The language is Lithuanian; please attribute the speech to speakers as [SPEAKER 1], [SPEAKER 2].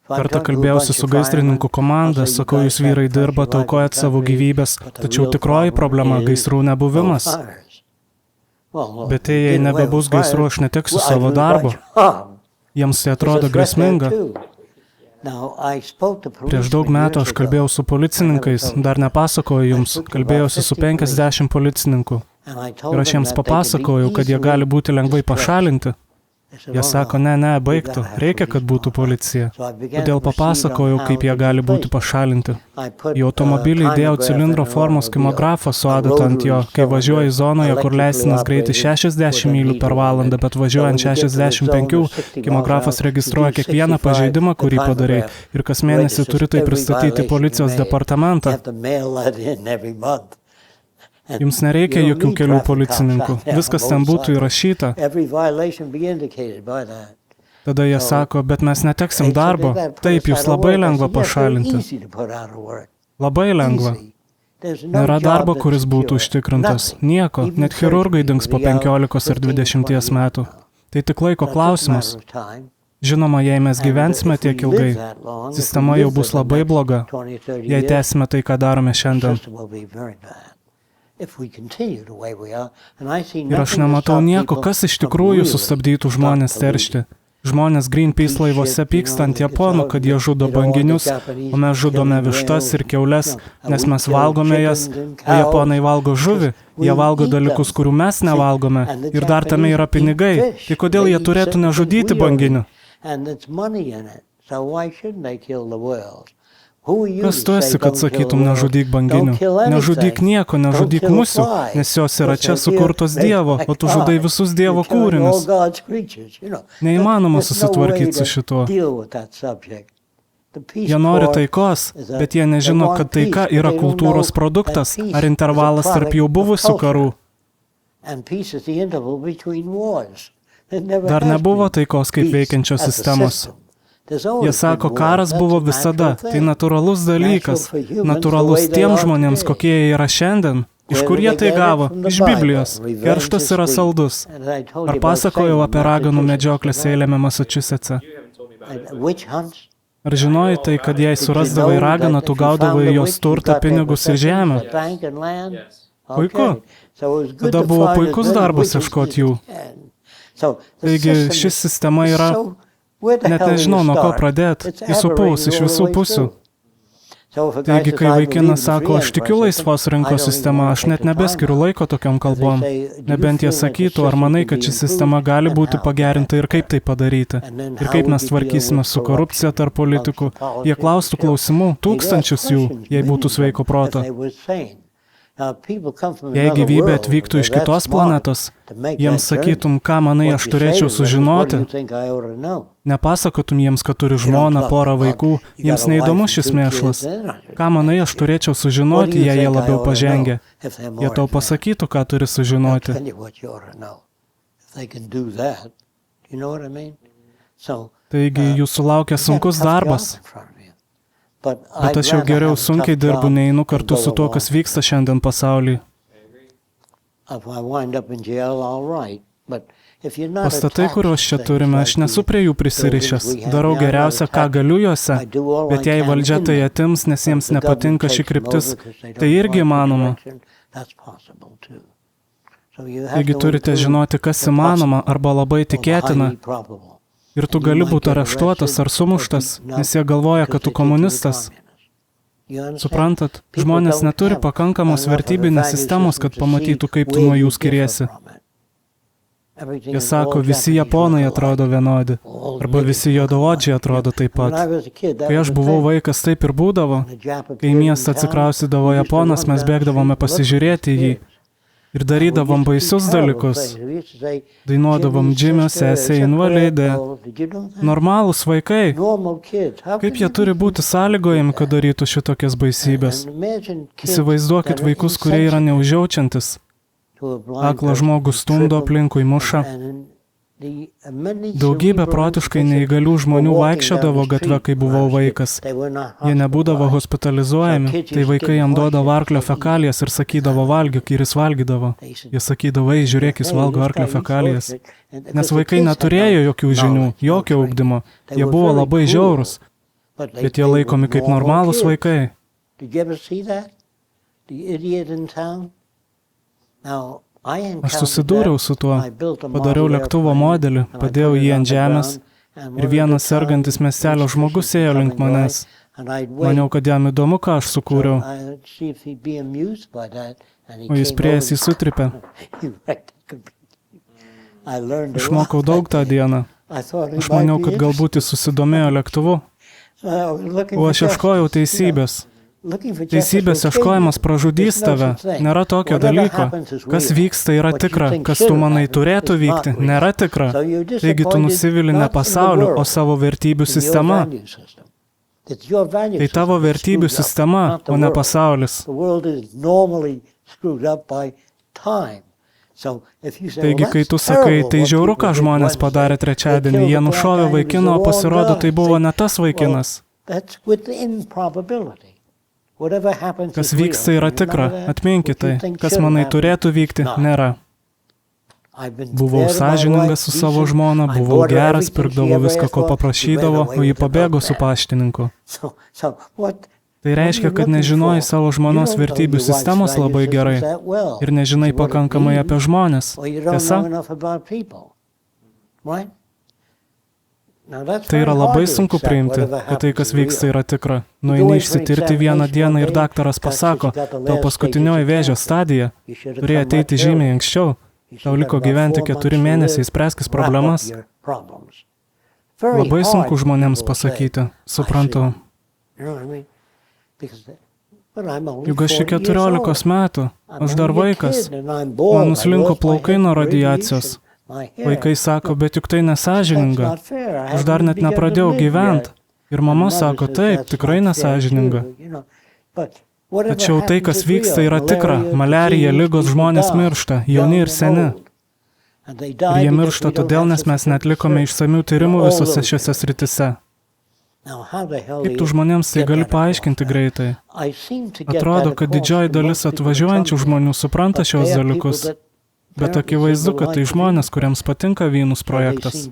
[SPEAKER 1] Kartą kalbėjausi su gaisrininkų komanda, sakau, jūs vyrai dirbat, aukojat savo gyvybės, tačiau tikroji problema - gaisrų nebuvimas. Bet jei nebebus gaisrų, aš neteksiu savo darbo. Jiems tai atrodo grėsminga. Prieš daug metų aš kalbėjau su policininkais, dar nepasakoju jums, kalbėjausi su 50 policininkų. Ir aš jiems papasakojau, kad jie gali būti lengvai pašalinti. Jie sako, ne, baigtų, reikia, kad būtų policija. Todėl papasakojau, kaip jie gali būti pašalinti. Į automobilį įdėjau cilindro formos kimografą su adata ant jo, kai važiuoji zonoje, kur leistinas greitis 60 mylių per valandą, bet važiuojant 65, kimografas registruoja kiekvieną pažeidimą, kurį padarai, ir kas mėnesį turi tai pristatyti policijos departamentą. Jums nereikia jokių kelių policininkų. Viskas ten būtų įrašyta. Tada jie sako, bet mes neteksim darbo. Taip, jūs labai lengva pašalinti. Labai lengva. Nėra darbo, kuris būtų užtikrintas. Nieko. Net chirurgai dings po 15 ar 20 metų. Tai tik laiko klausimas. Žinoma, jei mes gyvensime tiek ilgai, sistema jau bus labai bloga. Jei tęsime tai, ką darome šiandien. Ir aš nematau nieko, kas iš tikrųjų sustabdytų žmonės teršti. Žmonės Greenpeace laivuose pyksta ant Japonų, kad jie žudo banginius, o mes žudome vištas ir kiaules, nes mes valgome jas, o Japonai valgo žuvį, jie valgo dalykus, kurių mes nevalgome, ir dar tame yra pinigai. Tai kodėl jie turėtų nežudyti banginių? Kas tu esi, kad sakytum, nežudyk banginių? Nežudyk nieko, nežudyk musių, nes jos yra čia sukurtos Dievo, o tu žudai visus Dievo kūrinius. Neįmanoma susitvarkyti su šituo. Jie nori taikos, bet jie nežino, kad taika yra kultūros produktas ar intervalas tarp jau buvusių karų. Dar nebuvo taikos kaip veikiančios sistemos. Jie sako, karas buvo visada, tai natūralus dalykas, natūralus tiems žmonėms, kokie jie yra šiandien. Iš kur jie tai gavo? Iš Biblijos. Kerštas yra saldus. Ar pasakojau apie raganų medžioklės eilėme Massachusetts'e? Ar žinojai tai, kad jei surasdavai raganą, tu gaudavai jos turtą, pinigus ir žemę? Puiku. Tada buvo puikus darbas ieškoti jų. Taigi, ši sistema yra... Net nežinau, nuo ko pradėti, įsupaus iš visų pusių. Taigi, kai vaikinas sako, aš tikiu laisvos rinkos sistema, aš net nebeskiriu laiko tokiom kalbom. Nebent jie sakytų, ar manai, kad ši sistema gali būti pagerinta ir kaip tai padaryti. Ir kaip mes tvarkysime su korupcija tarp politikų. Jie klaustų klausimų, tūkstančius jų, jei būtų sveiko proto. Jei gyvybė atvyktų iš kitos planetos, jiems sakytum, ką manai aš turėčiau sužinoti. Nepasakotum jiems, kad turi žmoną, porą vaikų, jiems neįdomu šis mėšlas. Ką manai aš turėčiau sužinoti, jei jie labiau pažengė. Jie tau pasakytų, ką turi sužinoti. Taigi jūsų laukia sunkus darbas. Bet aš jau geriau sunkiai dirbu, neinu kartu su tuo, kas vyksta šiandien pasaulyje. Pastatai, kuriuos čia turime, aš nesu prie jų prisirišęs. Darau geriausia, ką galiu juose, bet jei valdžia tai atims, nes jiems nepatinka ši kryptis, tai irgi įmanoma. Taigi turite žinoti, kas įmanoma arba labai tikėtina. Ir tu gali būti areštuotas ar sumuštas, nes jie galvoja, kad tu komunistas. Suprantat, žmonės neturi pakankamos vertybinės sistemos, kad pamatytų, kaip tu nuo jų skiriesi. Jie sako, visi Japonai atrodo vienodi, arba visi juodaodžiai atrodo taip pat. Kai aš buvau vaikas, taip ir būdavo. Kai į miestą atsikraustydavo Japonas, mes bėgdavome pasižiūrėti į jį. Ir darydavom baisius dalykus. Dainuodavom Džimio sesę invalidė. Normalūs vaikai. Kaip jie turi būti sąlygojami, kad darytų šitokias baisybės? Įsivaizduokit vaikus, kurie yra neužjaučiantis. Aklą žmogų stumdo aplinkui muša. Daugybė protiškai neįgalių žmonių vaikščiodavo gatve, kai buvau vaikas. Jie nebūdavo hospitalizuojami, tai vaikai jam duodavo arklio fekalijas ir sakydavo valgyk ir jis valgydavo. Jie sakydavo, ei, žiūrėk, jis valgo arklio fekalijas. Nes vaikai neturėjo jokių žinių, jokio ugdymo. Jie buvo labai žiaurūs, bet jie laikomi kaip normalūs vaikai. Aš susidūriau su tuo, padariau lėktuvo modelį, padėjau jį ant žemės ir vienas sergantis miestelio žmogus ėjo link manęs. Maniau, kad jam įdomu, ką aš sukūriau. O jis prieėjęs įsutripė. Išmokau daug tą dieną. Aš maniau, kad galbūt jis susidomėjo lėktuvu. O aš ieškojau teisybės. Teisybės ieškojimas pražudys tave. Nėra tokio dalyko. Kas vyksta yra tikra. Kas tu manai turėtų vykti, nėra tikra. Taigi tu nusivili ne pasauliu, o savo vertybių sistema. Tai tavo vertybių sistema, o ne pasaulis. Taigi, kai tu sakai, tai žiauru, ką žmonės padarė trečiadienį, jie nušovė vaikiną, o pasirodo, tai buvo ne tas vaikinas. Kas vyksta yra tikra, atminkit tai, kas manai turėtų vykti, nėra. Buvau sąžiningas su savo žmona, buvau geras, pirkdavo viską, ko paprašydavo, o ji pabėgo su paštininku. Tai reiškia, kad nežinojai savo žmonos vertybių sistemos labai gerai ir nežinai pakankamai apie žmonės. Tiesa? Tai yra labai sunku priimti, kad tai, kas vyksta, yra tikra. Nueini išsitirti vieną dieną ir daktaras pasako, tau paskutinioji vėžio stadija, turėjo ateiti žymiai anksčiau, tau liko gyventi 4 mėnesiai, spręskis problemas. Labai sunku žmonėms pasakyti, suprantu. Juk aš iki 14 metų, aš dar vaikas, man nuslinko plaukai nuo radiacijos. Vaikai sako, bet juk tai nesąžininga. Aš dar net nepradėjau gyventi. Ir mama sako, taip, tikrai nesąžininga. Tačiau tai, kas vyksta, yra tikra. Maliarija, ligos, žmonės miršta, jauni ir seni. Ir jie miršta todėl, nes mes netlikome išsamių tyrimų visose šiose sritise. Kaip tu žmonėms tai gali paaiškinti greitai? Atrodo, kad didžioji dalis atvažiuojančių žmonių supranta šios dalykus. Bet akivaizdu, kad tai žmonės, kuriems patinka Vynus projektas.